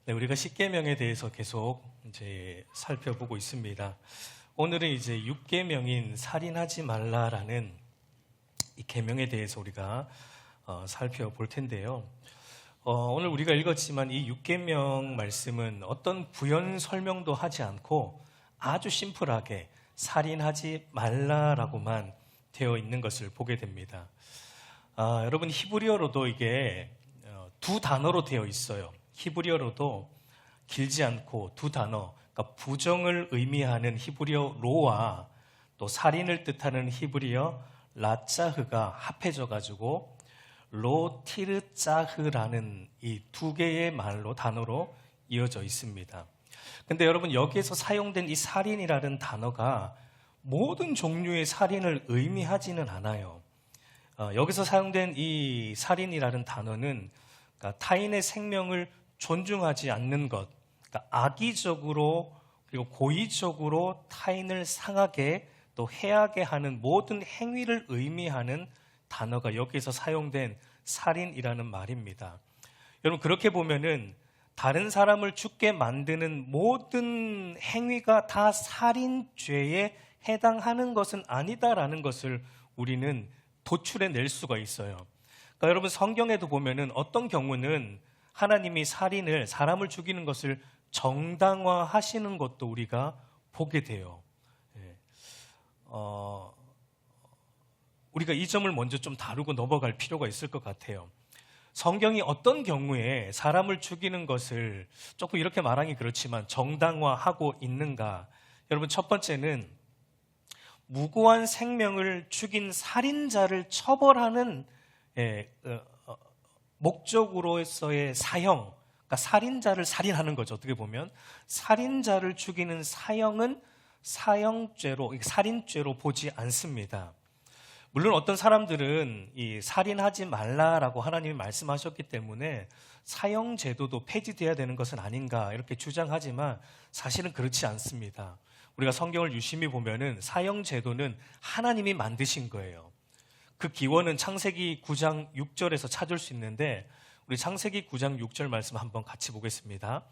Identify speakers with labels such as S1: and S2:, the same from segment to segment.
S1: 네, 우리가 십계명에 대해서 계속 이제 살펴보고 있습니다. 오늘은 이제 6계명인 살인하지 말라라는 이 계명에 대해서 우리가 살펴볼 텐데요. 오늘 우리가 읽었지만 이 6계명 말씀은 어떤 부연 설명도 하지 않고 아주 심플하게 살인하지 말라라고만 되어 있는 것을 보게 됩니다. 여러분 히브리어로도 이게 두 단어로 되어 있어요. 히브리어로도 길지 않고 두 단어, 그러니까 부정을 의미하는 히브리어 로와 또 살인을 뜻하는 히브리어 라짜흐가 합해져 가지고 로티르짜흐라는 이 두 개의 말로 단어로 이어져 있습니다. 근데 여러분 여기에서 사용된 이 살인이라는 단어가 모든 종류의 살인을 의미하지는 않아요. 여기서 사용된 이 살인이라는 단어는 그러니까 타인의 생명을 존중하지 않는 것, 그러니까 악의적으로 그리고 고의적으로 타인을 상하게 또 해하게 하는 모든 행위를 의미하는 단어가 여기에서 사용된 살인이라는 말입니다. 여러분 그렇게 보면은 다른 사람을 죽게 만드는 모든 행위가 다 살인죄에 해당하는 것은 아니다라는 것을 우리는 도출해낼 수가 있어요. 그러니까 여러분 성경에도 보면은 어떤 경우는 하나님이 살인을 사람을 죽이는 것을 정당화하시는 것도 우리가 보게 돼요. 우리가 이 점을 먼저 좀 다루고 넘어갈 필요가 있을 것 같아요. 성경이 어떤 경우에 사람을 죽이는 것을 조금 이렇게 말하기 그렇지만 정당화하고 있는가? 여러분 첫 번째는 무고한 생명을 죽인 살인자를 처벌하는 목적으로서의 사형, 그러니까 살인자를 살인하는 거죠. 어떻게 보면 살인자를 죽이는 사형은 사형죄로, 살인죄로 보지 않습니다. 물론 어떤 사람들은 이 살인하지 말라라고 하나님이 말씀하셨기 때문에 사형 제도도 폐지돼야 되는 것은 아닌가 이렇게 주장하지만 사실은 그렇지 않습니다. 우리가 성경을 유심히 보면은 사형 제도는 하나님이 만드신 거예요. 그 기원은 창세기 9장 6절에서 찾을 수 있는데 우리 창세기 9장 6절 말씀 한번 같이 보겠습니다.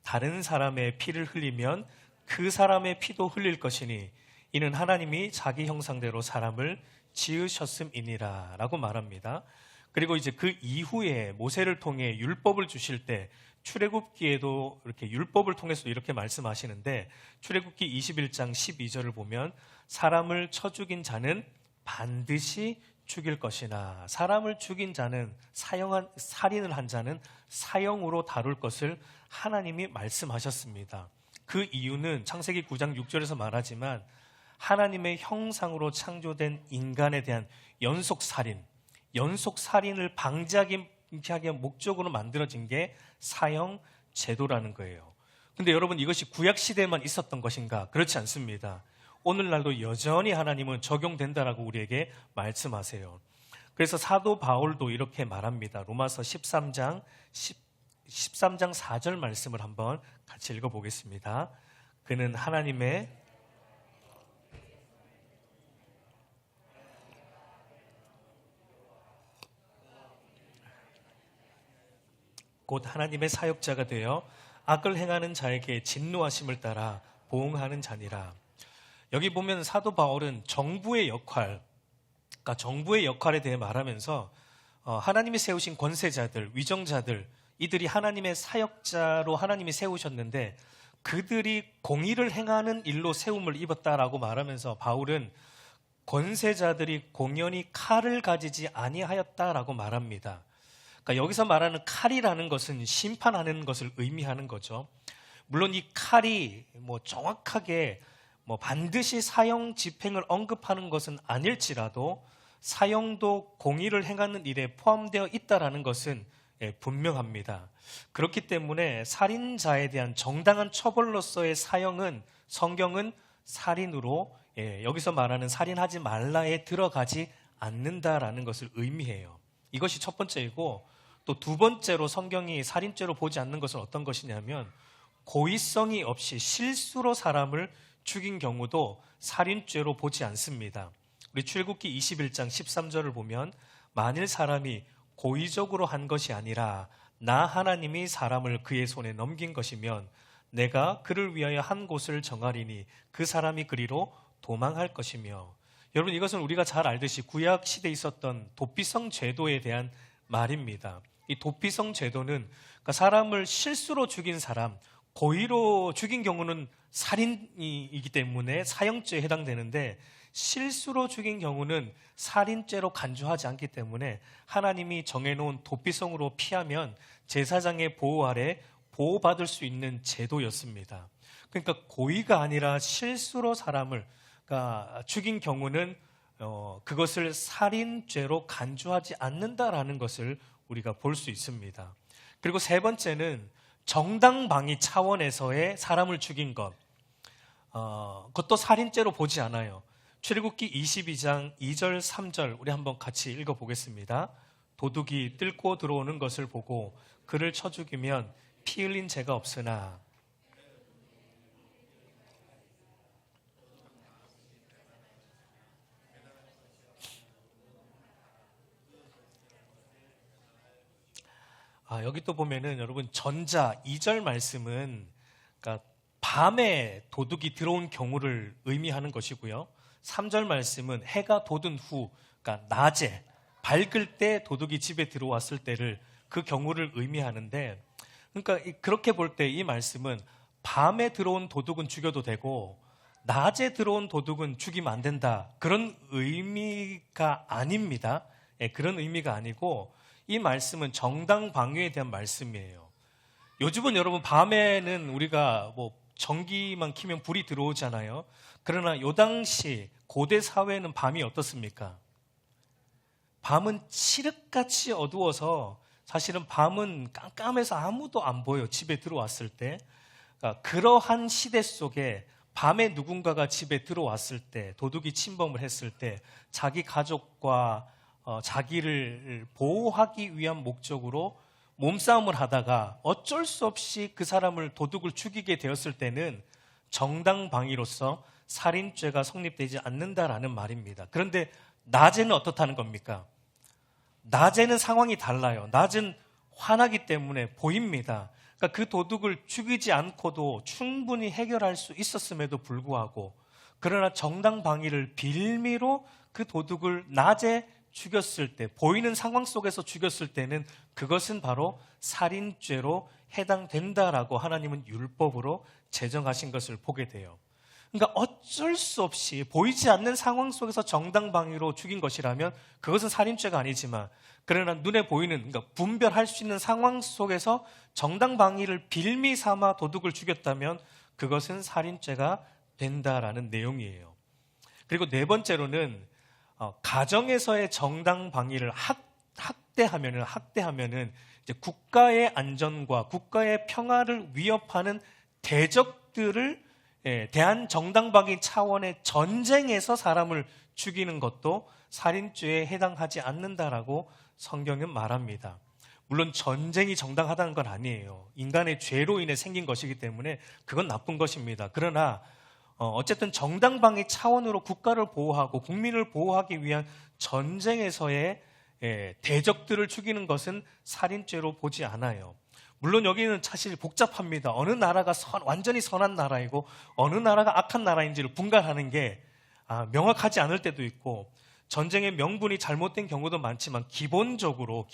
S1: 다른 사람의 피를 흘리면 그 사람의 피도 흘릴 것이니 이는 하나님이 자기 형상대로 사람을 지으셨음이니라 라고 말합니다. 그리고 이제 그 이후에 모세를 통해 율법을 주실 때 출애굽기에도 이렇게 율법을 통해서 이렇게 말씀하시는데 출애굽기 21장 12절을 보면 사람을 쳐 죽인 자는 반드시 죽일 것이나 사람을 죽인 자는 살인을 한 자는 사형으로 다룰 것을 하나님이 말씀하셨습니다. 그 이유는 창세기 9장 6절에서 말하지만 하나님의 형상으로 창조된 인간에 대한 연속살인을 방지하기 목적으로 만들어진 게 사형 제도라는 거예요. 근데 여러분 이것이 구약시대에만 있었던 것인가? 그렇지 않습니다. 오늘날도 여전히 하나님은 적용된다라고 우리에게 말씀하세요. 그래서 사도 바울도 이렇게 말합니다. 로마서 13장 4절 말씀을 한번 같이 읽어보겠습니다. 그는 하나님의 곧 하나님의 사역자가 되어 악을 행하는 자에게 진노하심을 따라 보응하는 자니라. 여기 보면 사도 바울은 정부의 역할, 그러니까 정부의 역할에 대해 말하면서 하나님이 세우신 권세자들, 위정자들, 이들이 하나님의 사역자로 하나님이 세우셨는데 그들이 공의를 행하는 일로 세움을 입었다라고 말하면서 바울은 권세자들이 공연히 칼을 가지지 아니하였다라고 말합니다. 그러니까 여기서 말하는 칼이라는 것은 심판하는 것을 의미하는 거죠. 물론 이 칼이 정확하게 반드시 사형 집행을 언급하는 것은 아닐지라도 사형도 공의를 행하는 일에 포함되어 있다는 것은 분명합니다. 그렇기 때문에 살인자에 대한 정당한 처벌로서의 사형은 성경은 살인으로 여기서 말하는 살인하지 말라에 들어가지 않는다라는 것을 의미해요. 이것이 첫 번째이고 또 두 번째로 성경이 살인죄로 보지 않는 것은 어떤 것이냐면 고의성이 없이 실수로 사람을 죽인 경우도 살인죄로 보지 않습니다. 우리 출애굽기 21장 13절을 보면 만일 사람이 고의적으로 한 것이 아니라 나 하나님이 사람을 그의 손에 넘긴 것이면 내가 그를 위하여 한 곳을 정하리니 그 사람이 그리로 도망할 것이며. 여러분, 이것은 우리가 잘 알듯이 구약 시대에 있었던 도피성 제도에 대한 말입니다. 이 도피성 제도는 그러니까 사람을 실수로 죽인 사람, 고의로 죽인 경우는 살인이기 때문에 사형죄에 해당되는데, 실수로 죽인 경우는 살인죄로 간주하지 않기 때문에 하나님이 정해놓은 도피성으로 피하면 제사장의 보호 아래 보호받을 수 있는 제도였습니다. 그러니까 고의가 아니라 실수로 사람을 죽인 경우는 그것을 살인죄로 간주하지 않는다라는 것을 우리가 볼 수 있습니다. 그리고 세 번째는 정당방위 차원에서의 사람을 죽인 것, 그것도 살인죄로 보지 않아요. 출애굽기 22장 2절 3절 우리 한번 같이 읽어보겠습니다. 도둑이 뚫고 들어오는 것을 보고 그를 쳐 죽이면 피 흘린 죄가 없으나. 여기 또 보면은 여러분 전자 2절 말씀은 그러니까 밤에 도둑이 들어온 경우를 의미하는 것이고요. 3절 말씀은 해가 돋은 후, 그러니까 낮에 밝을 때 도둑이 집에 들어왔을 때를 그 경우를 의미하는데, 그러니까 그렇게 볼 때 이 말씀은 밤에 들어온 도둑은 죽여도 되고 낮에 들어온 도둑은 죽이면 안 된다, 그런 의미가 아닙니다. 그런 의미가 아니고 이 말씀은 정당방위에 대한 말씀이에요. 요즘은 여러분 밤에는 우리가 전기만 켜면 불이 들어오잖아요. 그러나 요 당시 고대 사회는 밤이 어떻습니까? 밤은 칠흑같이 어두워서 사실은 밤은 깜깜해서 아무도 안 보여, 집에 들어왔을 때. 그러니까 그러한 시대 속에 밤에 누군가가 집에 들어왔을 때, 도둑이 침범을 했을 때 자기 가족과 자기를 보호하기 위한 목적으로 몸싸움을 하다가 어쩔 수 없이 그 사람을, 도둑을 죽이게 되었을 때는 정당방위로서 살인죄가 성립되지 않는다라는 말입니다. 그런데 낮에는 어떻다는 겁니까? 낮에는 상황이 달라요. 낮은 환하기 때문에 보입니다. 그러니까 그 도둑을 죽이지 않고도 충분히 해결할 수 있었음에도 불구하고, 그러나 정당방위를 빌미로 그 도둑을 낮에 죽였을 때, 보이는 상황 속에서 죽였을 때는 그것은 바로 살인죄로 해당된다라고 하나님은 율법으로 제정하신 것을 보게 돼요. 그러니까 어쩔 수 없이 보이지 않는 상황 속에서 정당방위로 죽인 것이라면 그것은 살인죄가 아니지만, 그러나 눈에 보이는, 그러니까 분별할 수 있는 상황 속에서 정당방위를 빌미 삼아 도둑을 죽였다면 그것은 살인죄가 된다라는 내용이에요. 그리고 네 번째로는 가정에서의 정당방위를 학대하면은 이제 국가의 안전과 국가의 평화를 위협하는 대적들을 대한 정당방위 차원의 전쟁에서 사람을 죽이는 것도 살인죄에 해당하지 않는다라고 성경은 말합니다. 물론 전쟁이 정당하다는 건 아니에요. 인간의 죄로 인해 생긴 것이기 때문에 그건 나쁜 것입니다. 그러나 어쨌든 정당방위 차원으로 국가를 보호하고 국민을 보호하기 위한 전쟁에서의 대적들을 죽이는 것은 살인죄로 보지 않아요. 물론 여기는 사실 복잡합니다. 어느 나라가 완전히 선한 나라이고 어느 나라가 악한 나라인지를 분간하는 게 명확하지 않을 때도 있고, 전쟁의 명분이 잘못된 경우도 많지만 기본적으로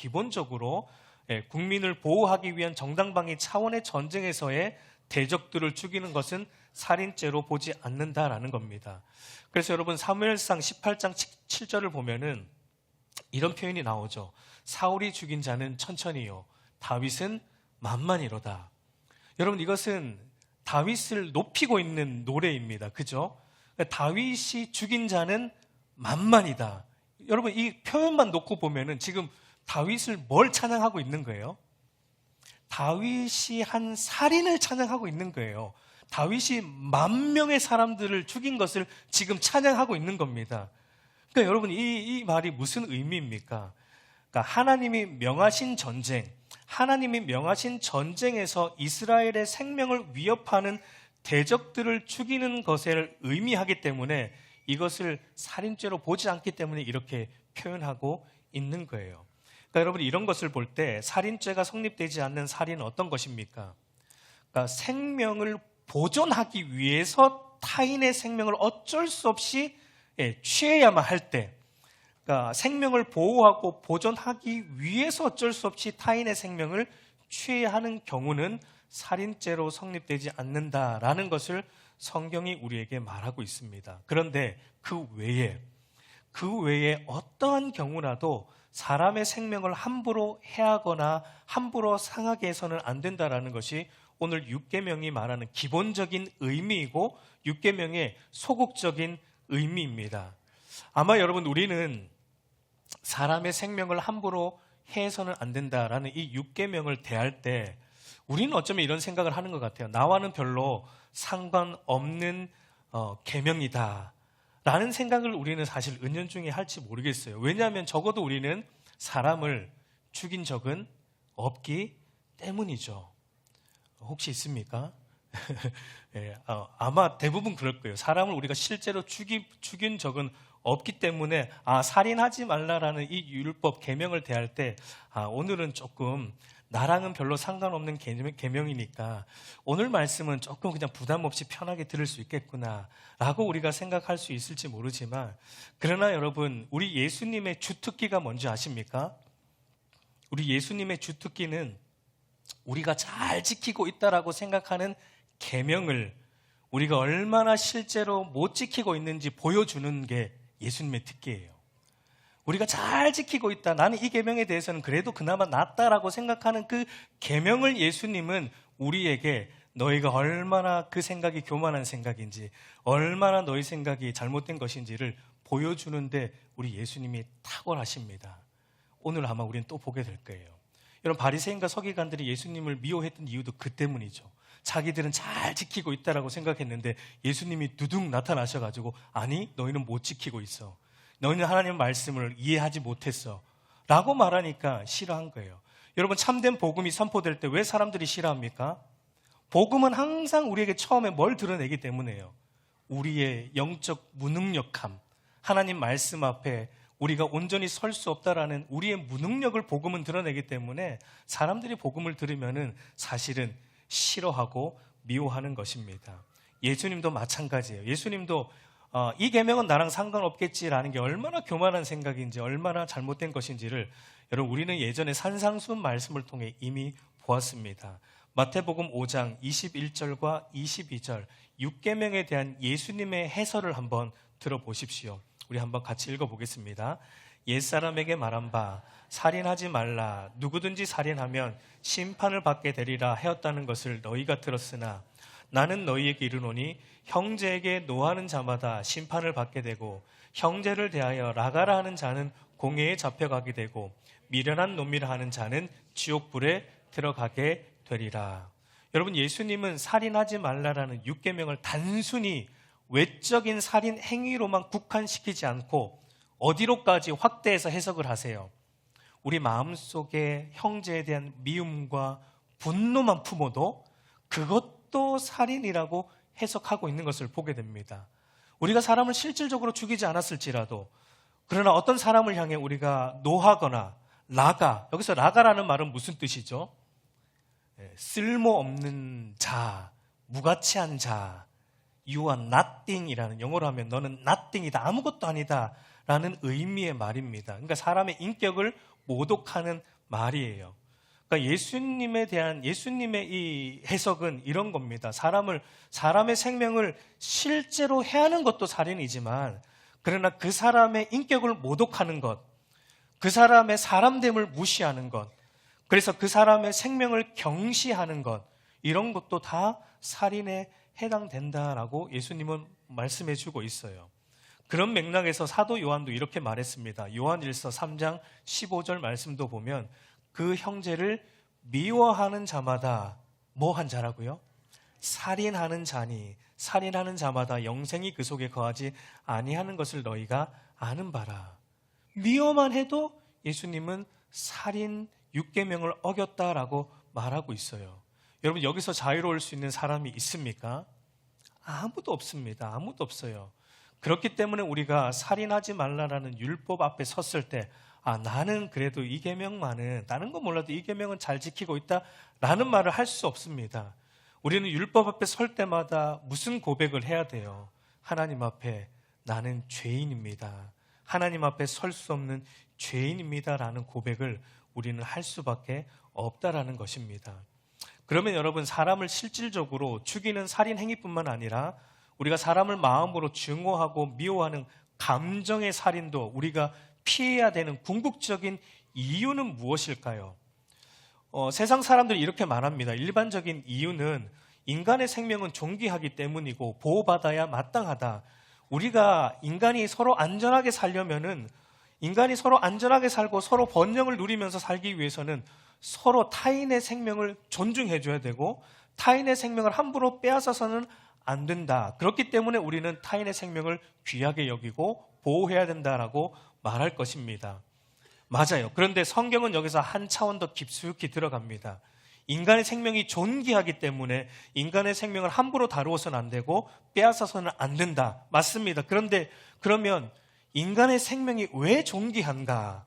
S1: 국민을 보호하기 위한 정당방위 차원의 전쟁에서의 대적들을 죽이는 것은 살인죄로 보지 않는다라는 겁니다. 그래서 여러분 사무엘상 18장 7절을 보면은 이런 표현이 나오죠. 사울이 죽인 자는 천천히요, 다윗은 만만이로다. 여러분 이것은 다윗을 높이고 있는 노래입니다. 그죠? 다윗이 죽인 자는 만만이다. 여러분 이 표현만 놓고 보면은 지금 다윗을 뭘 찬양하고 있는 거예요? 다윗이 한 살인을 찬양하고 있는 거예요. 다윗이 10,000명의 사람들을 죽인 것을 지금 찬양하고 있는 겁니다. 그러니까 여러분 이 말이 무슨 의미입니까? 그러니까 하나님이 명하신 전쟁에서 이스라엘의 생명을 위협하는 대적들을 죽이는 것을 의미하기 때문에 이것을 살인죄로 보지 않기 때문에 이렇게 표현하고 있는 거예요. 그러니까 여러분 이런 것을 볼 때 살인죄가 성립되지 않는 살인은 어떤 것입니까? 그러니까 생명을 보존하기 위해서 타인의 생명을 어쩔 수 없이 취해야만 할 때, 그러니까 생명을 보호하고 보존하기 위해서 어쩔 수 없이 타인의 생명을 취해야 하는 경우는 살인죄로 성립되지 않는다라는 것을 성경이 우리에게 말하고 있습니다. 그런데 그 외에 어떠한 경우라도 사람의 생명을 함부로 해하거나 함부로 상하게 해서는 안 된다라는 것이 오늘 육계명이 말하는 기본적인 의미이고 육계명의 소극적인 의미입니다. 아마 여러분 우리는 사람의 생명을 함부로 해서는 안 된다라는 이 육계명을 대할 때 우리는 어쩌면 이런 생각을 하는 것 같아요. 나와는 별로 상관없는 계명이다 라는 생각을 우리는 사실 은연중에 할지 모르겠어요. 왜냐하면 적어도 우리는 사람을 죽인 적은 없기 때문이죠. 혹시 있습니까? 예, 아마 대부분 그럴 거예요. 사람을 우리가 실제로 죽인 적은 없기 때문에 살인하지 말라라는 이 율법 계명을 대할 때 오늘은 조금 나랑은 별로 상관없는 계명이니까 오늘 말씀은 조금 그냥 부담 없이 편하게 들을 수 있겠구나 라고 우리가 생각할 수 있을지 모르지만, 그러나 여러분 우리 예수님의 주특기가 뭔지 아십니까? 우리 예수님의 주특기는 우리가 잘 지키고 있다라고 생각하는 계명을 우리가 얼마나 실제로 못 지키고 있는지 보여주는 게 예수님의 특기예요. 우리가 잘 지키고 있다, 나는 이 계명에 대해서는 그래도 그나마 낫다라고 생각하는 그 계명을 예수님은 우리에게 너희가 얼마나 그 생각이 교만한 생각인지, 얼마나 너희 생각이 잘못된 것인지를 보여주는데 우리 예수님이 탁월하십니다. 오늘 아마 우리는 또 보게 될 거예요. 여러분 바리새인과 서기관들이 예수님을 미워했던 이유도 그 때문이죠. 자기들은 잘 지키고 있다라고 생각했는데 예수님이 두둑 나타나셔가지고 아니 너희는 못 지키고 있어, 너희는 하나님의 말씀을 이해하지 못했어 라고 말하니까 싫어한 거예요. 여러분 참된 복음이 선포될 때 왜 사람들이 싫어합니까? 복음은 항상 우리에게 처음에 뭘 드러내기 때문에요. 우리의 영적 무능력함, 하나님 말씀 앞에 우리가 온전히 설 수 없다라는 우리의 무능력을 복음은 드러내기 때문에 사람들이 복음을 들으면은 사실은 싫어하고 미워하는 것입니다. 예수님도 마찬가지예요. 예수님도 이 계명은 나랑 상관없겠지라는 게 얼마나 교만한 생각인지, 얼마나 잘못된 것인지를 여러분 우리는 예전에 산상수훈 말씀을 통해 이미 보았습니다. 마태복음 5장 21절과 22절 6계명에 대한 예수님의 해설을 한번 들어보십시오. 우리 한번 같이 읽어보겠습니다. 옛사람에게 말한 바 살인하지 말라, 누구든지 살인하면 심판을 받게 되리라 하였다는 것을 너희가 들었으나 나는 너희에게 이르노니 형제에게 노하는 자마다 심판을 받게 되고 형제를 대하여 라가라 하는 자는 공회에 잡혀가게 되고 미련한 논미를 하는 자는 지옥불에 들어가게 되리라. 여러분 예수님은 살인하지 말라라는 6계명을 단순히 외적인 살인 행위로만 국한시키지 않고 어디로까지 확대해서 해석을 하세요. 우리 마음속에 형제에 대한 미움과 분노만 품어도 그것도 살인이라고 해석하고 있는 것을 보게 됩니다. 우리가 사람을 실질적으로 죽이지 않았을지라도, 그러나 어떤 사람을 향해 우리가 노하거나 라가, 여기서 라가라는 말은 무슨 뜻이죠? 쓸모없는 자, 무가치한 자, You are nothing이라는, 영어로 하면 너는 nothing이다, 아무것도 아니다 라는 의미의 말입니다. 그러니까 사람의 인격을 모독하는 말이에요. 그러니까 예수님에 대한 예수님의 이 해석은 이런 겁니다. 사람의 생명을 실제로 해하는 것도 살인이지만, 그러나 그 사람의 인격을 모독하는 것, 그 사람의 사람됨을 무시하는 것, 그래서 그 사람의 생명을 경시하는 것, 이런 것도 다 살인에 해당된다라고 예수님은 말씀해 주고 있어요. 그런 맥락에서 사도 요한도 이렇게 말했습니다. 요한일서 3장 15절 말씀도 보면 그 형제를 미워하는 자마다 뭐 한 자라고요? 살인하는 자니 살인하는 자마다 영생이 그 속에 거하지 아니하는 것을 너희가 아는 바라. 미워만 해도 예수님은 살인 6계명을 어겼다라고 말하고 있어요. 여러분 여기서 자유로울 수 있는 사람이 있습니까? 아무도 없습니다. 아무도 없어요. 그렇기 때문에 우리가 살인하지 말라라는 율법 앞에 섰을 때 나는 그래도 이 계명만은, 다른 건 몰라도 이 계명은 잘 지키고 있다라는 말을 할 수 없습니다. 우리는 율법 앞에 설 때마다 무슨 고백을 해야 돼요? 하나님 앞에 나는 죄인입니다. 하나님 앞에 설 수 없는 죄인입니다라는 고백을 우리는 할 수밖에 없다라는 것입니다. 그러면 여러분, 사람을 실질적으로 죽이는 살인 행위뿐만 아니라 우리가 사람을 마음으로 증오하고 미워하는 감정의 살인도 우리가 피해야 되는 궁극적인 이유는 무엇일까요? 세상 사람들이 이렇게 말합니다. 일반적인 이유는 인간의 생명은 존귀하기 때문이고 보호받아야 마땅하다. 우리가 인간이 서로 안전하게 살려면은, 인간이 서로 안전하게 살고 서로 번영을 누리면서 살기 위해서는 서로 타인의 생명을 존중해줘야 되고 타인의 생명을 함부로 빼앗아서는 안 된다. 그렇기 때문에 우리는 타인의 생명을 귀하게 여기고 보호해야 된다라고 말할 것입니다. 맞아요. 그런데 성경은 여기서 한 차원 더 깊숙이 들어갑니다. 인간의 생명이 존귀하기 때문에 인간의 생명을 함부로 다루어서는 안 되고 빼앗아서는 안 된다. 맞습니다. 그런데 그러면 인간의 생명이 왜 존귀한가?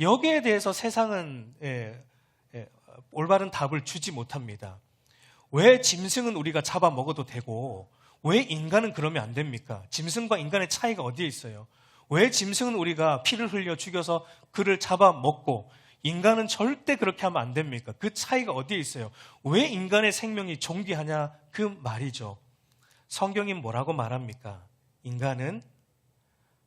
S1: 여기에 대해서 세상은 올바른 답을 주지 못합니다. 왜 짐승은 우리가 잡아먹어도 되고 왜 인간은 그러면 안 됩니까? 짐승과 인간의 차이가 어디에 있어요? 왜 짐승은 우리가 피를 흘려 죽여서 그를 잡아먹고 인간은 절대 그렇게 하면 안 됩니까? 그 차이가 어디에 있어요? 왜 인간의 생명이 존귀하냐? 그 말이죠. 성경이 뭐라고 말합니까? 인간은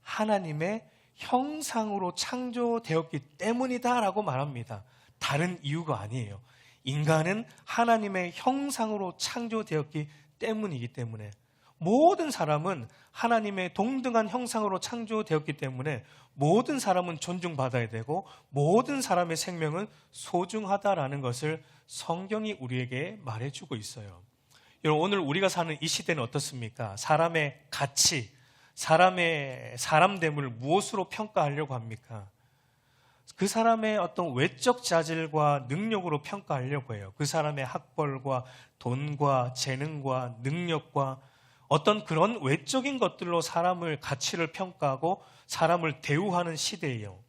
S1: 하나님의 형상으로 창조되었기 때문이다 라고 말합니다. 다른 이유가 아니에요. 인간은 하나님의 형상으로 창조되었기 때문이기 때문에, 모든 사람은 하나님의 동등한 형상으로 창조되었기 때문에 모든 사람은 존중받아야 되고 모든 사람의 생명은 소중하다라는 것을 성경이 우리에게 말해주고 있어요. 여러분, 오늘 우리가 사는 이 시대는 어떻습니까? 사람의 가치, 사람의 사람됨을 무엇으로 평가하려고 합니까? 그 사람의 어떤 외적 자질과 능력으로 평가하려고 해요. 그 사람의 학벌과 돈과 재능과 능력과 어떤 그런 외적인 것들로 사람을, 가치를 평가하고 사람을 대우하는 시대예요.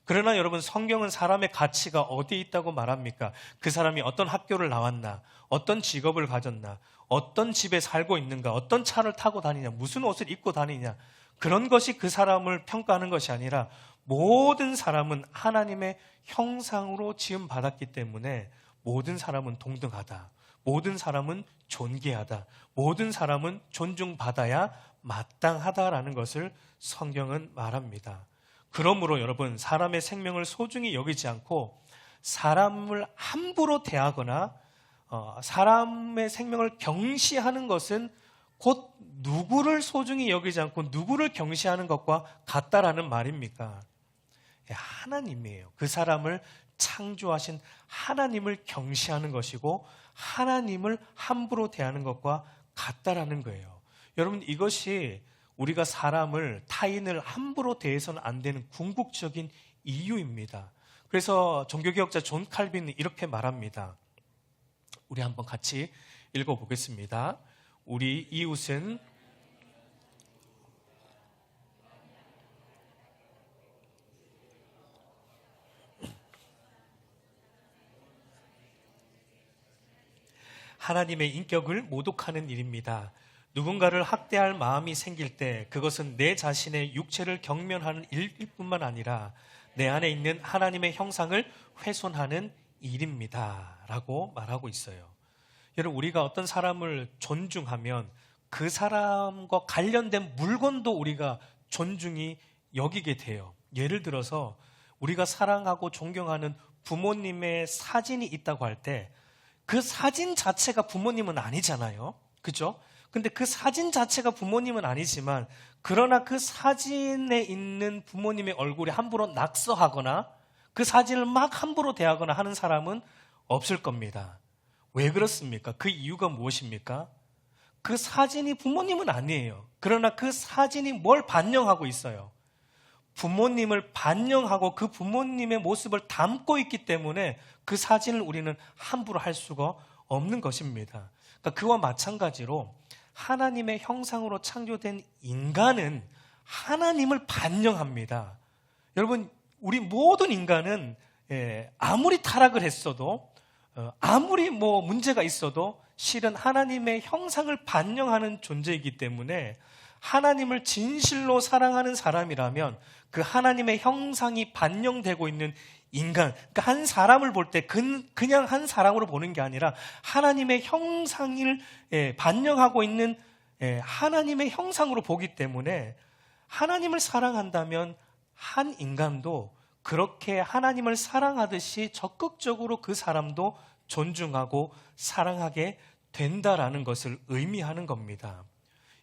S1: 그러나 여러분, 성경은 사람의 가치가 어디에 있다고 말합니까? 그 사람이 어떤 학교를 나왔나, 어떤 직업을 가졌나, 어떤 집에 살고 있는가, 어떤 차를 타고 다니냐, 무슨 옷을 입고 다니냐, 그런 것이 그 사람을 평가하는 것이 아니라 모든 사람은 하나님의 형상으로 지음받았기 때문에 모든 사람은 동등하다, 모든 사람은 존귀하다, 모든 사람은 존중받아야 마땅하다라는 것을 성경은 말합니다. 그러므로 여러분, 사람의 생명을 소중히 여기지 않고 사람을 함부로 대하거나 사람의 생명을 경시하는 것은 곧 누구를 소중히 여기지 않고 누구를 경시하는 것과 같다라는 말입니까? 하나님이에요. 그 사람을 창조하신 하나님을 경시하는 것이고 하나님을 함부로 대하는 것과 같다라는 거예요. 여러분, 이것이 우리가 사람을, 타인을 함부로 대해서는 안 되는 궁극적인 이유입니다. 그래서 종교개혁자 존 칼빈은 이렇게 말합니다. 우리 한번 같이 읽어보겠습니다. 우리 이웃은 하나님의 인격을 모독하는 일입니다. 누군가를 학대할 마음이 생길 때 그것은 내 자신의 육체를 경멸하는 일일 뿐만 아니라 내 안에 있는 하나님의 형상을 훼손하는 일입니다 라고 말하고 있어요. 여러분, 우리가 어떤 사람을 존중하면 그 사람과 관련된 물건도 우리가 존중히 여기게 돼요. 예를 들어서 우리가 사랑하고 존경하는 부모님의 사진이 있다고 할 때 그 사진 자체가 부모님은 아니잖아요. 그죠? 근데 그 사진 자체가 부모님은 아니지만 그러나 그 사진에 있는 부모님의 얼굴이 함부로 낙서하거나 그 사진을 막 함부로 대하거나 하는 사람은 없을 겁니다. 왜 그렇습니까? 그 이유가 무엇입니까? 그 사진이 부모님은 아니에요. 그러나 그 사진이 뭘 반영하고 있어요? 부모님을 반영하고 그 부모님의 모습을 담고 있기 때문에 그 사진을 우리는 함부로 할 수가 없는 것입니다. 그러니까 그와 마찬가지로 하나님의 형상으로 창조된 인간은 하나님을 반영합니다. 여러분, 우리 모든 인간은 아무리 타락을 했어도 아무리 문제가 있어도 실은 하나님의 형상을 반영하는 존재이기 때문에 하나님을 진실로 사랑하는 사람이라면 그 하나님의 형상이 반영되고 있는 인간, 그러니까 한 사람을 볼 때 그냥 한 사람으로 보는 게 아니라 하나님의 형상을 반영하고 있는 하나님의 형상으로 보기 때문에 하나님을 사랑한다면 한 인간도 그렇게 하나님을 사랑하듯이 적극적으로 그 사람도 존중하고 사랑하게 된다라는 것을 의미하는 겁니다.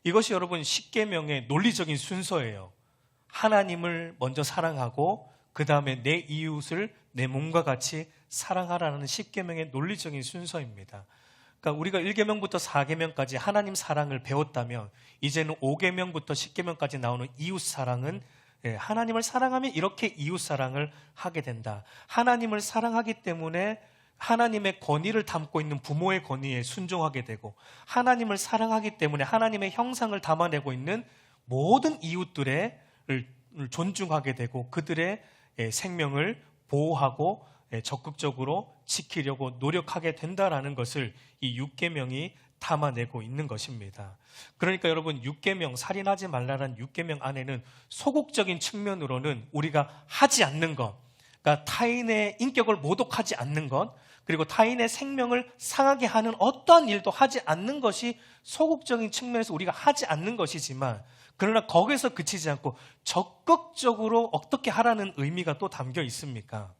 S1: 이것이 여러분 십계명의 논리적인 순서예요. 하나님을 먼저 사랑하고 그 다음에 내 이웃을 내 몸과 같이 사랑하라는 십계명의 논리적인 순서입니다. 그러니까 우리가 1계명부터 4계명까지 하나님 사랑을 배웠다면 이제는 5계명부터 10계명까지 나오는 이웃 사랑은 하나님을 사랑하면 이렇게 이웃 사랑을 하게 된다. 하나님을 사랑하기 때문에 하나님의 권위를 담고 있는 부모의 권위에 순종하게 되고, 하나님을 사랑하기 때문에 하나님의 형상을 담아내고 있는 모든 이웃들을 존중하게 되고 그들의 생명을 보호하고 적극적으로 지키려고 노력하게 된다라는 것을 이 6계명이 담아내고 있는 것입니다. 그러니까 여러분 6계명, 살인하지 말라는 6계명 안에는 소극적인 측면으로는 우리가 하지 않는 것, 그러니까 타인의 인격을 모독하지 않는 것, 그리고 타인의 생명을 상하게 하는 어떠한 일도 하지 않는 것이 소극적인 측면에서 우리가 하지 않는 것이지만, 그러나 거기서 그치지 않고 적극적으로 어떻게 하라는 의미가 또 담겨 있습니까?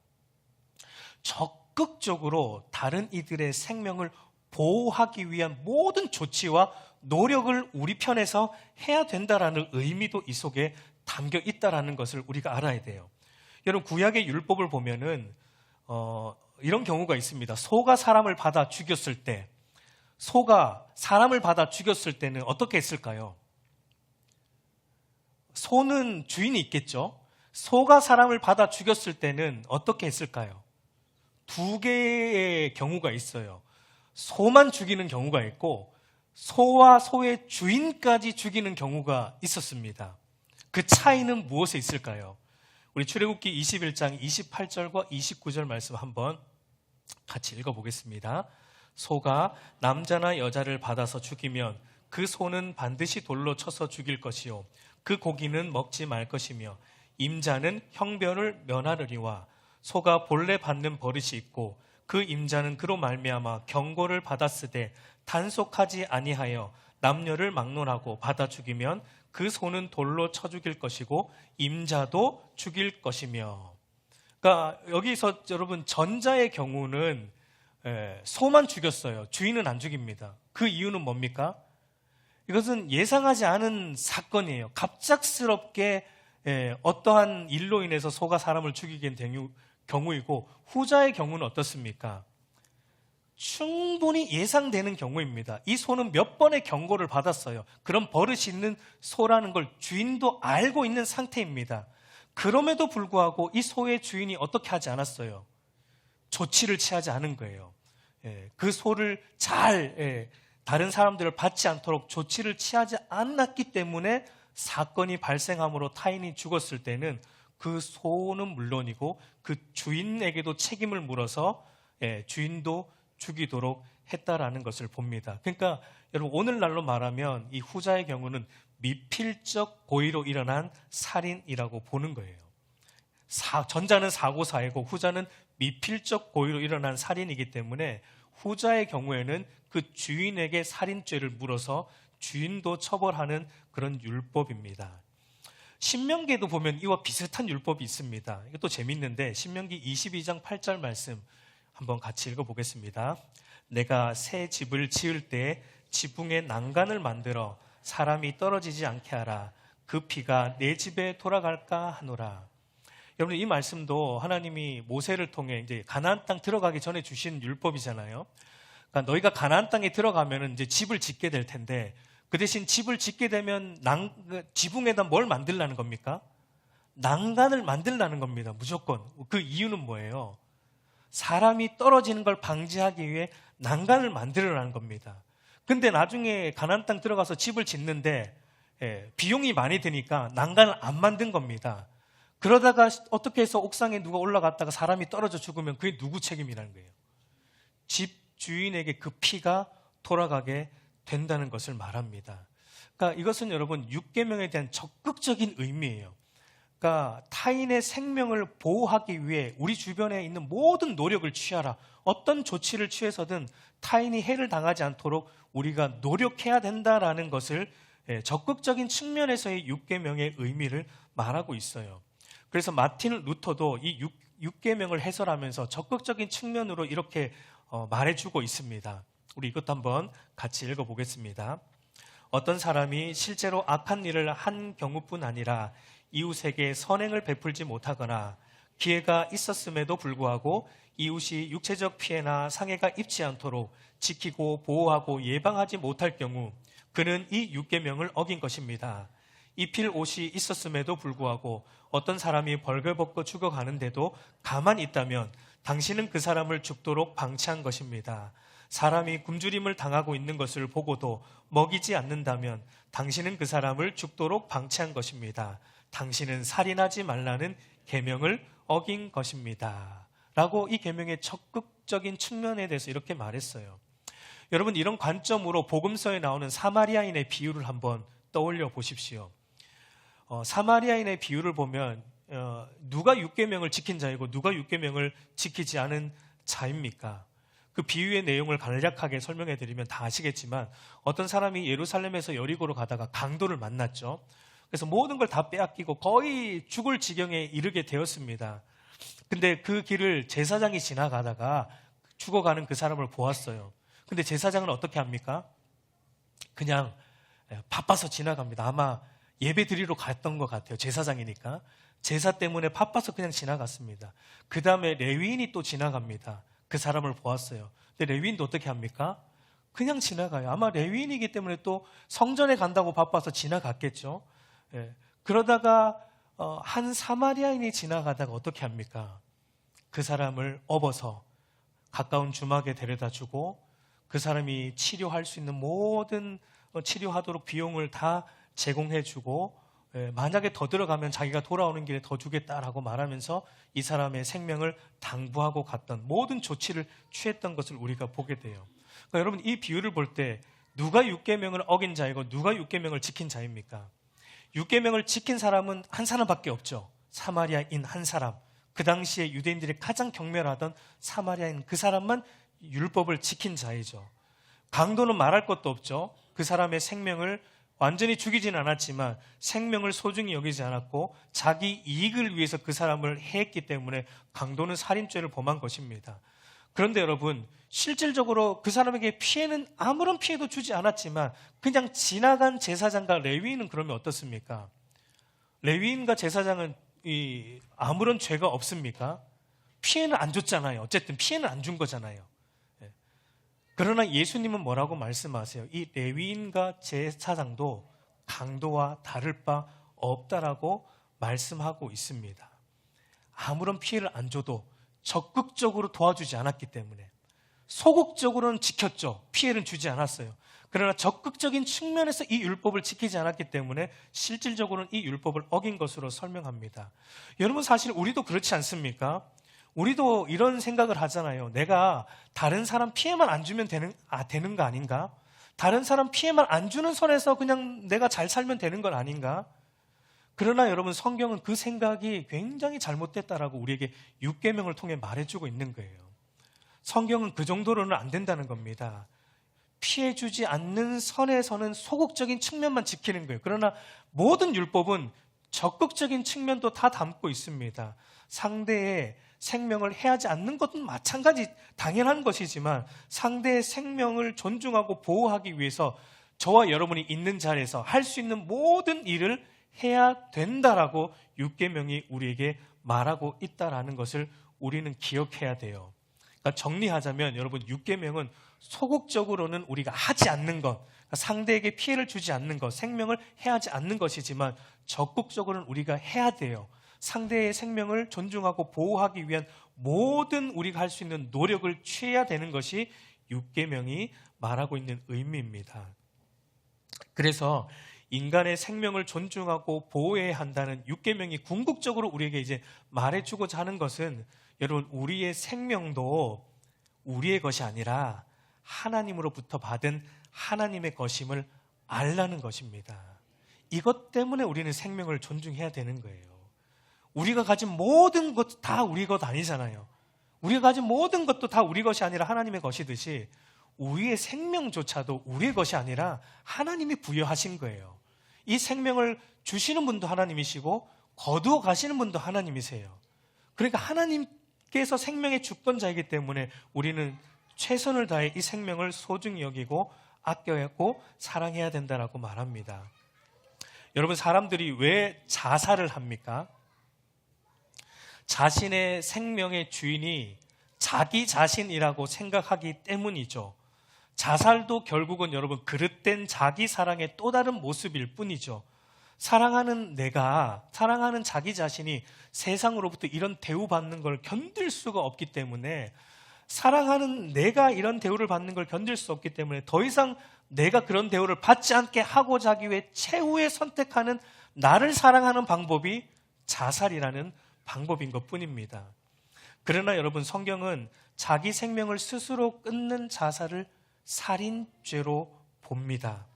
S1: 적극적으로 다른 이들의 생명을 보호하기 위한 모든 조치와 노력을 우리 편에서 해야 된다라는 의미도 이 속에 담겨 있다라는 것을 우리가 알아야 돼요. 여러분, 구약의 율법을 보면은 이런 경우가 있습니다. 소가 사람을 받아 죽였을 때, 소가 사람을 받아 죽였을 때는 어떻게 했을까요? 소는 주인이 있겠죠. 소가 사람을 받아 죽였을 때는 어떻게 했을까요? 두 개의 경우가 있어요. 소만 죽이는 경우가 있고 소와 소의 주인까지 죽이는 경우가 있었습니다. 그 차이는 무엇에 있을까요? 우리 출애굽기 21장 28절과 29절 말씀 한번 같이 읽어보겠습니다. 소가 남자나 여자를 받아서 죽이면 그 소는 반드시 돌로 쳐서 죽일 것이요, 그 고기는 먹지 말 것이며 임자는 형벌을 면하려니와 소가 본래 받는 버릇이 있고 그 임자는 그로 말미암아 경고를 받았으되 단속하지 아니하여 남녀를 막론하고 받아 죽이면 그 소는 돌로 쳐 죽일 것이고 임자도 죽일 것이며. 그러니까 여기서 여러분 전자의 경우는 소만 죽였어요. 주인은 안 죽입니다. 그 이유는 뭡니까? 이것은 예상하지 않은 사건이에요. 갑작스럽게 어떠한 일로 인해서 소가 사람을 죽이게 된 경우이고, 후자의 경우는 어떻습니까? 충분히 예상되는 경우입니다. 이 소는 몇 번의 경고를 받았어요. 그런 버릇이 있는 소라는 걸 주인도 알고 있는 상태입니다. 그럼에도 불구하고 이 소의 주인이 어떻게 하지 않았어요? 조치를 취하지 않은 거예요. 그 소를 잘 다른 사람들을 받지 않도록 조치를 취하지 않았기 때문에 사건이 발생함으로 타인이 죽었을 때는 그 소는 물론이고 그 주인에게도 책임을 물어서 주인도 죽이도록 했다라는 것을 봅니다. 그러니까 여러분, 오늘날로 말하면 이 후자의 경우는 미필적 고의로 일어난 살인이라고 보는 거예요. 전자는 사고사이고 후자는 미필적 고의로 일어난 살인이기 때문에 후자의 경우에는 그 주인에게 살인죄를 물어서 주인도 처벌하는 그런 율법입니다. 신명기에도 보면 이와 비슷한 율법이 있습니다. 이것도 재밌는데 신명기 22장 8절 말씀 한번 같이 읽어보겠습니다. 내가 새 집을 지을 때 지붕에 난간을 만들어 사람이 떨어지지 않게 하라. 그 피가 내 집에 돌아갈까 하노라. 여러분, 이 말씀도 하나님이 모세를 통해 이제 가나안 땅 들어가기 전에 주신 율법이잖아요. 그러니까 너희가 가나안 땅에 들어가면 이제 집을 짓게 될 텐데, 그 대신 집을 짓게 되면 지붕에다 뭘 만들라는 겁니까? 난간을 만들라는 겁니다. 무조건. 그 이유는 뭐예요? 사람이 떨어지는 걸 방지하기 위해 난간을 만들어라는 겁니다. 근데 나중에 가나안 땅 들어가서 집을 짓는데 비용이 많이 드니까 난간을 안 만든 겁니다. 그러다가 어떻게 해서 옥상에 누가 올라갔다가 사람이 떨어져 죽으면 그게 누구 책임이라는 거예요? 집 주인에게 그 피가 돌아가게 된다는 것을 말합니다. 그러니까 이것은 여러분 6계명에 대한 적극적인 의미예요. 그러니까 타인의 생명을 보호하기 위해 우리 주변에 있는 모든 노력을 취하라. 어떤 조치를 취해서든 타인이 해를 당하지 않도록 우리가 노력해야 된다라는 것을 적극적인 측면에서의 6계명의 의미를 말하고 있어요. 그래서 마틴 루터도 이 6계명을 해설하면서 적극적인 측면으로 이렇게 말해주고 있습니다. 우리 이것도 한번 같이 읽어보겠습니다. 어떤 사람이 실제로 악한 일을 한 경우뿐 아니라 이웃에게 선행을 베풀지 못하거나 기회가 있었음에도 불구하고 이웃이 육체적 피해나 상해가 입지 않도록 지키고 보호하고 예방하지 못할 경우 그는 이 6계명을 어긴 것입니다. 입힐 옷이 있었음에도 불구하고 어떤 사람이 벌거벗고 죽어가는데도 가만히 있다면 당신은 그 사람을 죽도록 방치한 것입니다. 사람이 굶주림을 당하고 있는 것을 보고도 먹이지 않는다면 당신은 그 사람을 죽도록 방치한 것입니다. 당신은 살인하지 말라는 계명을 어긴 것입니다. 라고 이 계명의 적극적인 측면에 대해서 이렇게 말했어요. 여러분, 이런 관점으로 복음서에 나오는 사마리아인의 비유를 한번 떠올려 보십시오. 사마리아인의 비유를 보면 누가 6계명을 지킨 자이고 누가 6계명을 지키지 않은 자입니까? 그 비유의 내용을 간략하게 설명해 드리면 다 아시겠지만 어떤 사람이 예루살렘에서 여리고로 가다가 강도를 만났죠. 그래서 모든 걸 다 빼앗기고 거의 죽을 지경에 이르게 되었습니다. 근데 그 길을 제사장이 지나가다가 죽어가는 그 사람을 보았어요. 근데 제사장은 어떻게 합니까? 그냥 바빠서 지나갑니다. 아마 예배 드리러 갔던 것 같아요. 제사장이니까. 제사 때문에 바빠서 그냥 지나갔습니다. 그 다음에 레위인이 또 지나갑니다. 그 사람을 보았어요. 근데 레위인도 어떻게 합니까? 그냥 지나가요. 아마 레위인이기 때문에 또 성전에 간다고 바빠서 지나갔겠죠. 그러다가 한 사마리아인이 지나가다가 어떻게 합니까? 그 사람을 업어서 가까운 주막에 데려다 주고 그 사람이 치료할 수 있는 모든 치료하도록 비용을 다 제공해 주고 만약에 더 들어가면 자기가 돌아오는 길에 더 주겠다라고 말하면서 이 사람의 생명을 당부하고 갔던 모든 조치를 취했던 것을 우리가 보게 돼요. 그러니까 여러분, 이 비유를 볼 때 누가 6계명을 어긴 자이고 누가 6계명을 지킨 자입니까? 6계명을 지킨 사람은 한 사람밖에 없죠. 사마리아인 한 사람. 그 당시에 유대인들이 가장 경멸하던 사마리아인 그 사람만 율법을 지킨 자이죠. 강도는 말할 것도 없죠. 그 사람의 생명을 완전히 죽이진 않았지만 생명을 소중히 여기지 않았고 자기 이익을 위해서 그 사람을 해했기 때문에 강도는 살인죄를 범한 것입니다. 그런데 여러분, 실질적으로 그 사람에게 피해는 아무런 피해도 주지 않았지만 그냥 지나간 제사장과 레위인은 그러면 어떻습니까? 레위인과 제사장은 아무런 죄가 없습니까? 피해는 안 줬잖아요. 어쨌든 피해는 안 준 거잖아요. 그러나 예수님은 뭐라고 말씀하세요? 이 레위인과 제사장도 강도와 다를 바 없다라고 말씀하고 있습니다. 아무런 피해를 안 줘도 적극적으로 도와주지 않았기 때문에 소극적으로는 지켰죠. 피해는 주지 않았어요. 그러나 적극적인 측면에서 이 율법을 지키지 않았기 때문에 실질적으로는 이 율법을 어긴 것으로 설명합니다. 여러분, 사실 우리도 그렇지 않습니까? 우리도 이런 생각을 하잖아요. 내가 다른 사람 피해만 안 주면 되는 거 아닌가? 다른 사람 피해만 안 주는 선에서 그냥 내가 잘 살면 되는 건 아닌가? 그러나 여러분, 성경은 그 생각이 굉장히 잘못됐다라고 우리에게 6계명을 통해 말해주고 있는 거예요. 성경은 그 정도로는 안 된다는 겁니다. 피해 주지 않는 선에서는 소극적인 측면만 지키는 거예요. 그러나 모든 율법은 적극적인 측면도 다 담고 있습니다. 상대의 생명을 해하지 않는 것은 마찬가지 당연한 것이지만 상대의 생명을 존중하고 보호하기 위해서 저와 여러분이 있는 자리에서 할 수 있는 모든 일을 해야 된다라고 6계명이 우리에게 말하고 있다라는 것을 우리는 기억해야 돼요. 그러니까 정리하자면 여러분, 6계명은 소극적으로는 우리가 하지 않는 것, 상대에게 피해를 주지 않는 것, 생명을 해하지 않는 것이지만 적극적으로는 우리가 해야 돼요. 상대의 생명을 존중하고 보호하기 위한 모든 우리가 할 수 있는 노력을 취해야 되는 것이 6계명이 말하고 있는 의미입니다. 그래서 인간의 생명을 존중하고 보호해야 한다는 6계명이 궁극적으로 우리에게 이제 말해주고자 하는 것은, 여러분, 우리의 생명도 우리의 것이 아니라 하나님으로부터 받은 하나님의 것임을 알라는 것입니다. 이것 때문에 우리는 생명을 존중해야 되는 거예요. 우리가 가진 모든 것 다 우리 것 아니잖아요. 우리가 가진 모든 것도 다 우리 것이 아니라 하나님의 것이듯이 우리의 생명조차도 우리의 것이 아니라 하나님이 부여하신 거예요. 이 생명을 주시는 분도 하나님이시고 거두어 가시는 분도 하나님이세요. 그러니까 하나님께서 생명의 주권자이기 때문에 우리는 최선을 다해 이 생명을 소중히 여기고 아껴야고 사랑해야 된다라고 말합니다. 여러분, 사람들이 왜 자살을 합니까? 자신의 생명의 주인이 자기 자신이라고 생각하기 때문이죠. 자살도 결국은 여러분 그릇된 자기 사랑의 또 다른 모습일 뿐이죠. 사랑하는 내가, 사랑하는 자기 자신이 세상으로부터 이런 대우받는 걸 견딜 수가 없기 때문에, 사랑하는 내가 이런 대우를 받는 걸 견딜 수 없기 때문에 더 이상 내가 그런 대우를 받지 않게 하고자 하기 위해 최후의 선택하는 나를 사랑하는 방법이 자살이라는 방법인 것 뿐입니다. 그러나 여러분, 성경은 자기 생명을 스스로 끊는 자살을 살인죄로 봅니다.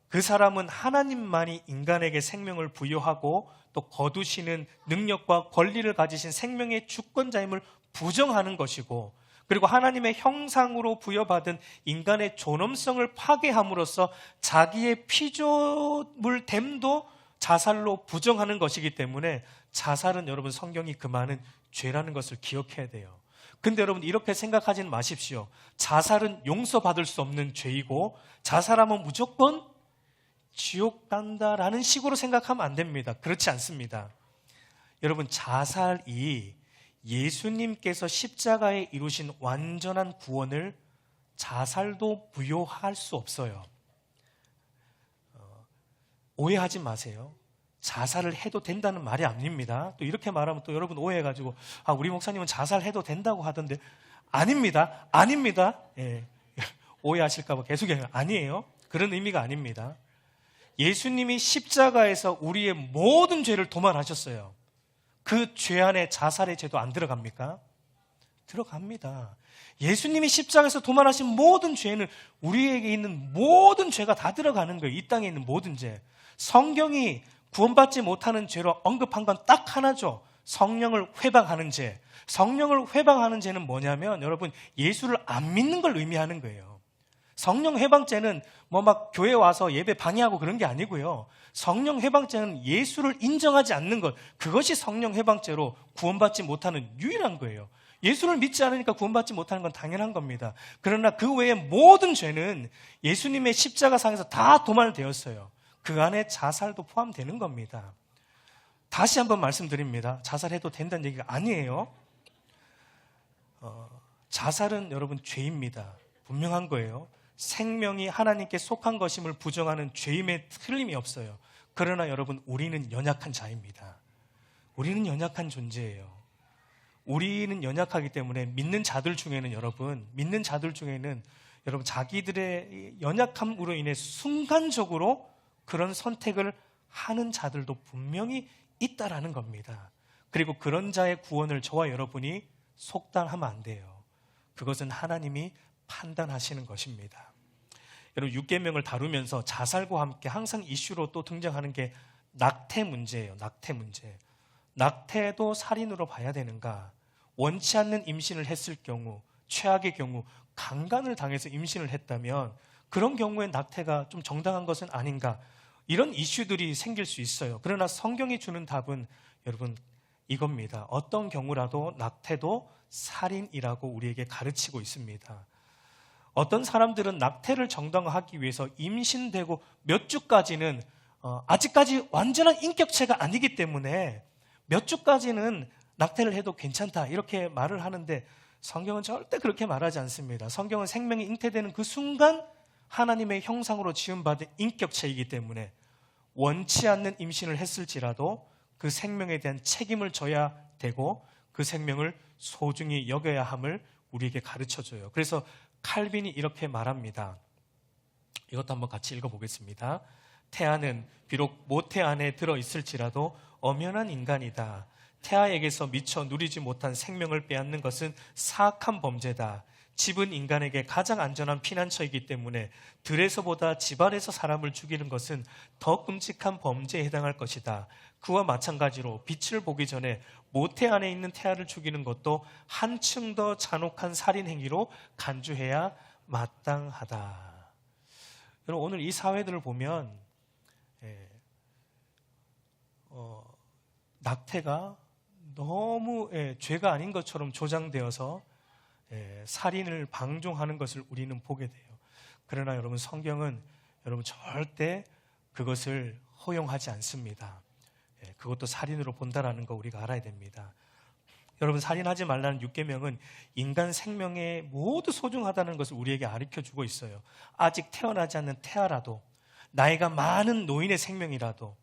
S1: 그 사람은 하나님만이 인간에게 생명을 부여하고 또 거두시는 능력과 권리를 가지신 생명의 주권자임을 부정하는 것이고, 그리고 하나님의 형상으로 부여받은 인간의 존엄성을 파괴함으로써 자기의 피조물됨도 자살로 부정하는 것이기 때문에 자살은 여러분 성경이 금하는 죄라는 것을 기억해야 돼요. 근데 여러분, 이렇게 생각하지는 마십시오. 자살은 용서받을 수 없는 죄이고 자살하면 무조건 지옥 간다라는 식으로 생각하면 안 됩니다. 그렇지 않습니다. 여러분, 자살이 예수님께서 십자가에 이루신 완전한 구원을 자살도 부여할 수 없어요. 오해하지 마세요. 자살을 해도 된다는 말이 아닙니다. 또 이렇게 말하면 또 여러분 오해해가지고, 우리 목사님은 자살해도 된다고 하던데. 아닙니다. 아닙니다. 예. 오해하실까봐 계속 아니에요. 그런 의미가 아닙니다. 예수님이 십자가에서 우리의 모든 죄를 도말하셨어요. 그 죄 안에 자살의 죄도 안 들어갑니까? 들어갑니다. 예수님이 십자가에서 도말하신 모든 죄는 우리에게 있는 모든 죄가 다 들어가는 거예요. 이 땅에 있는 모든 죄. 성경이 구원받지 못하는 죄로 언급한 건 딱 하나죠. 성령을 회방하는 죄. 성령을 회방하는 죄는 뭐냐면, 여러분, 예수를 안 믿는 걸 의미하는 거예요. 성령 회방죄는 뭐 막 교회 와서 예배 방해하고 그런 게 아니고요. 성령 회방죄는 예수를 인정하지 않는 것, 그것이 성령 회방죄로 구원받지 못하는 유일한 거예요. 예수를 믿지 않으니까 구원받지 못하는 건 당연한 겁니다. 그러나 그 외의 모든 죄는 예수님의 십자가상에서 다 도말되었어요. 그 안에 자살도 포함되는 겁니다. 다시 한번 말씀드립니다. 자살해도 된다는 얘기가 아니에요. 자살은 여러분 죄입니다. 분명한 거예요. 생명이 하나님께 속한 것임을 부정하는 죄임에 틀림이 없어요. 그러나 여러분, 우리는 연약한 자입니다. 우리는 연약한 존재예요. 우리는 연약하기 때문에 믿는 자들 중에는 여러분 자기들의 연약함으로 인해 순간적으로 그런 선택을 하는 자들도 분명히 있다라는 겁니다. 그리고 그런 자의 구원을 저와 여러분이 속단하면 안 돼요. 그것은 하나님이 판단하시는 것입니다. 여러분, 6계명을 다루면서 자살과 함께 항상 이슈로 또 등장하는 게 낙태 문제예요. 낙태 문제. 낙태도 살인으로 봐야 되는가? 원치 않는 임신을 했을 경우, 최악의 경우 강간을 당해서 임신을 했다면 그런 경우에 낙태가 좀 정당한 것은 아닌가? 이런 이슈들이 생길 수 있어요. 그러나 성경이 주는 답은 여러분 이겁니다. 어떤 경우라도 낙태도 살인이라고 우리에게 가르치고 있습니다. 어떤 사람들은 낙태를 정당화하기 위해서 임신되고 몇 주까지는 아직까지 완전한 인격체가 아니기 때문에 몇 주까지는 낙태를 해도 괜찮다 이렇게 말을 하는데, 성경은 절대 그렇게 말하지 않습니다. 성경은 생명이 잉태되는 그 순간 하나님의 형상으로 지음받은 인격체이기 때문에 원치 않는 임신을 했을지라도 그 생명에 대한 책임을 져야 되고 그 생명을 소중히 여겨야 함을 우리에게 가르쳐줘요. 그래서 칼빈이 이렇게 말합니다. 이것도 한번 같이 읽어보겠습니다. 태아는 비록 모태 안에 들어있을지라도 엄연한 인간이다. 태아에게서 미처 누리지 못한 생명을 빼앗는 것은 사악한 범죄다. 집은 인간에게 가장 안전한 피난처이기 때문에 들에서보다 집 안에서 사람을 죽이는 것은 더 끔찍한 범죄에 해당할 것이다. 그와 마찬가지로 빛을 보기 전에 모태 안에 있는 태아를 죽이는 것도 한층 더 잔혹한 살인 행위로 간주해야 마땅하다. 여러분, 오늘 이 사회들을 보면 낙태가 너무 죄가 아닌 것처럼 조장되어서 살인을 방종하는 것을 우리는 보게 돼요. 그러나 여러분, 성경은 여러분 절대 그것을 허용하지 않습니다. 그것도 살인으로 본다라는 거 우리가 알아야 됩니다. 여러분, 살인하지 말라는 6계명은 인간 생명에 모두 소중하다는 것을 우리에게 가르쳐주고 있어요. 아직 태어나지 않는 태아라도, 나이가 많은 노인의 생명이라도,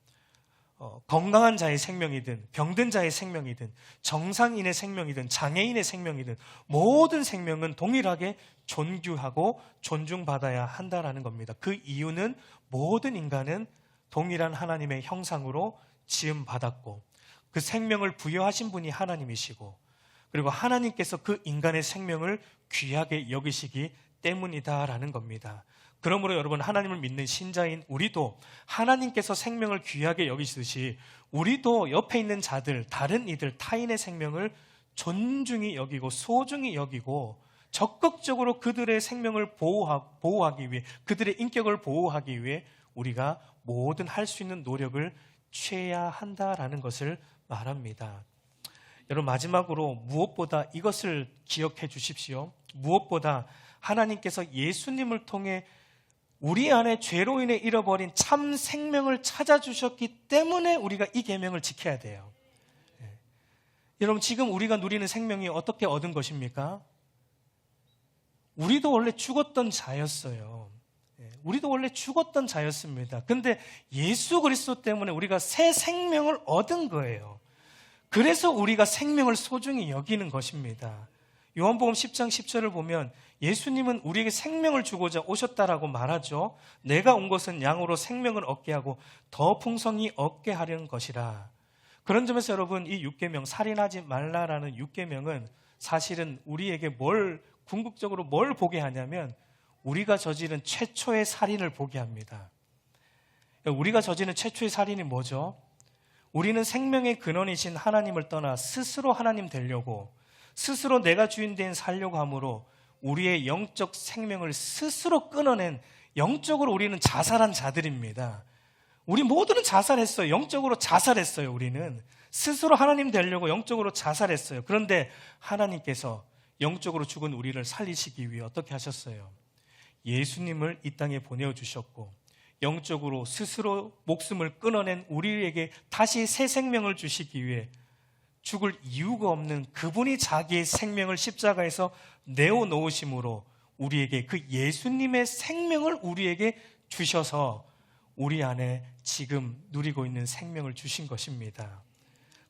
S1: 건강한 자의 생명이든 병든 자의 생명이든 정상인의 생명이든 장애인의 생명이든 모든 생명은 동일하게 존귀하고 존중받아야 한다는 겁니다. 그 이유는 모든 인간은 동일한 하나님의 형상으로 지음받았고 그 생명을 부여하신 분이 하나님이시고 그리고 하나님께서 그 인간의 생명을 귀하게 여기시기 때문이다라는 겁니다. 그러므로 여러분, 하나님을 믿는 신자인 우리도 하나님께서 생명을 귀하게 여기시듯이 우리도 옆에 있는 자들, 다른 이들, 타인의 생명을 존중히 여기고 소중히 여기고 적극적으로 그들의 생명을 보호하기 위해, 그들의 인격을 보호하기 위해 우리가 모든 할 수 있는 노력을 취해야 한다라는 것을 말합니다. 여러분, 마지막으로 무엇보다 이것을 기억해 주십시오. 무엇보다 하나님께서 예수님을 통해 우리 안에 죄로 인해 잃어버린 참 생명을 찾아주셨기 때문에 우리가 이 계명을 지켜야 돼요. 여러분, 지금 우리가 누리는 생명이 어떻게 얻은 것입니까? 우리도 원래 죽었던 자였어요. 우리도 원래 죽었던 자였습니다. 근데 예수 그리스도 때문에 우리가 새 생명을 얻은 거예요. 그래서 우리가 생명을 소중히 여기는 것입니다. 요한복음 10장 10절을 보면 예수님은 우리에게 생명을 주고자 오셨다라고 말하죠. 내가 온 것은 양으로 생명을 얻게 하고 더 풍성히 얻게 하려는 것이라. 그런 점에서 여러분, 이 6계명, 살인하지 말라라는 6계명은 사실은 우리에게 궁극적으로 뭘 보게 하냐면 우리가 저지른 최초의 살인을 보게 합니다. 우리가 저지른 최초의 살인이 뭐죠? 우리는 생명의 근원이신 하나님을 떠나 스스로 하나님 되려고, 스스로 내가 주인 된 살려고 함으로 우리의 영적 생명을 스스로 끊어낸, 영적으로 우리는 자살한 자들입니다. 우리 모두는 자살했어요. 영적으로 자살했어요. 우리는 스스로 하나님 되려고 영적으로 자살했어요. 그런데 하나님께서 영적으로 죽은 우리를 살리시기 위해 어떻게 하셨어요? 예수님을 이 땅에 보내주셨고 영적으로 스스로 목숨을 끊어낸 우리에게 다시 새 생명을 주시기 위해 죽을 이유가 없는 그분이 자기의 생명을 십자가에서 내어놓으심으로 우리에게 그 예수님의 생명을 우리에게 주셔서 우리 안에 지금 누리고 있는 생명을 주신 것입니다.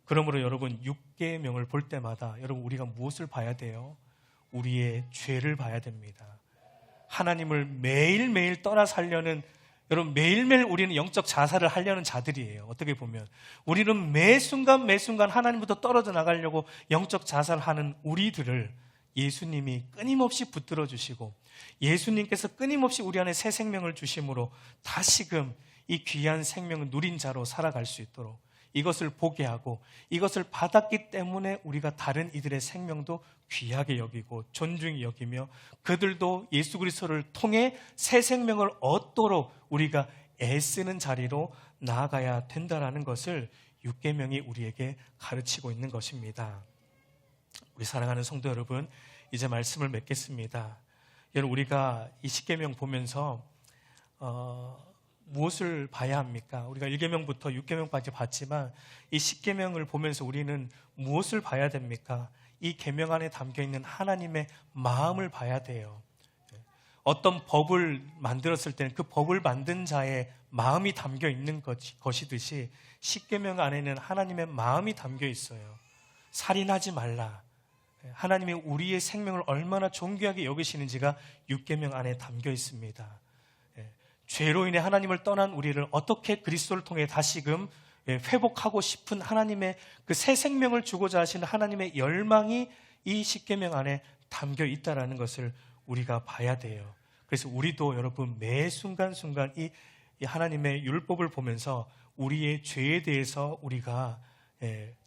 S1: 그러므로 여러분, 6계명을 볼 때마다 여러분, 우리가 무엇을 봐야 돼요? 우리의 죄를 봐야 됩니다. 하나님을 매일매일 떠나 살려는, 여러분, 매일매일 우리는 영적 자살을 하려는 자들이에요. 어떻게 보면 우리는 매 순간 하나님부터 떨어져 나가려고 영적 자살하는 우리들을 예수님이 끊임없이 붙들어 주시고 예수님께서 끊임없이 우리 안에 새 생명을 주심으로 다시금 이 귀한 생명을 누린 자로 살아갈 수 있도록 이것을 보게 하고 이것을 받았기 때문에 우리가 다른 이들의 생명도 귀하게 여기고 존중히 여기며 그들도 예수 그리스도를 통해 새 생명을 얻도록 우리가 애쓰는 자리로 나아가야 된다는 것을 6계명이 우리에게 가르치고 있는 것입니다. 우리 사랑하는 성도 여러분, 이제 말씀을 맺겠습니다. 여러분, 우리가 이 10계명 보면서 무엇을 봐야 합니까? 우리가 1계명부터 6계명까지 봤지만 이 10계명을 보면서 우리는 무엇을 봐야 됩니까? 이 계명 안에 담겨있는 하나님의 마음을 봐야 돼요. 어떤 법을 만들었을 때는 그 법을 만든 자의 마음이 담겨 있는 것이듯이 10계명 안에는 하나님의 마음이 담겨 있어요. 살인하지 말라. 하나님이 우리의 생명을 얼마나 존귀하게 여기시는지가 6계명 안에 담겨 있습니다. 죄로 인해 하나님을 떠난 우리를 어떻게 그리스도를 통해 다시금 회복하고 싶은 하나님의 그 새 생명을 주고자 하시는 하나님의 열망이 이 십계명 안에 담겨 있다라는 것을 우리가 봐야 돼요. 그래서 우리도 여러분 매 순간순간 이 하나님의 율법을 보면서 우리의 죄에 대해서 우리가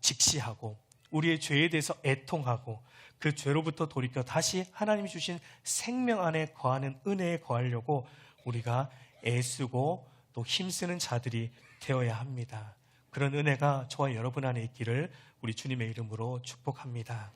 S1: 직시하고 우리의 죄에 대해서 애통하고 그 죄로부터 돌이켜 다시 하나님이 주신 생명 안에 거하는 은혜에 거하려고 우리가 애쓰고 또 힘쓰는 자들이 되어야 합니다. 그런 은혜가 저와 여러분 안에 있기를 우리 주님의 이름으로 축복합니다.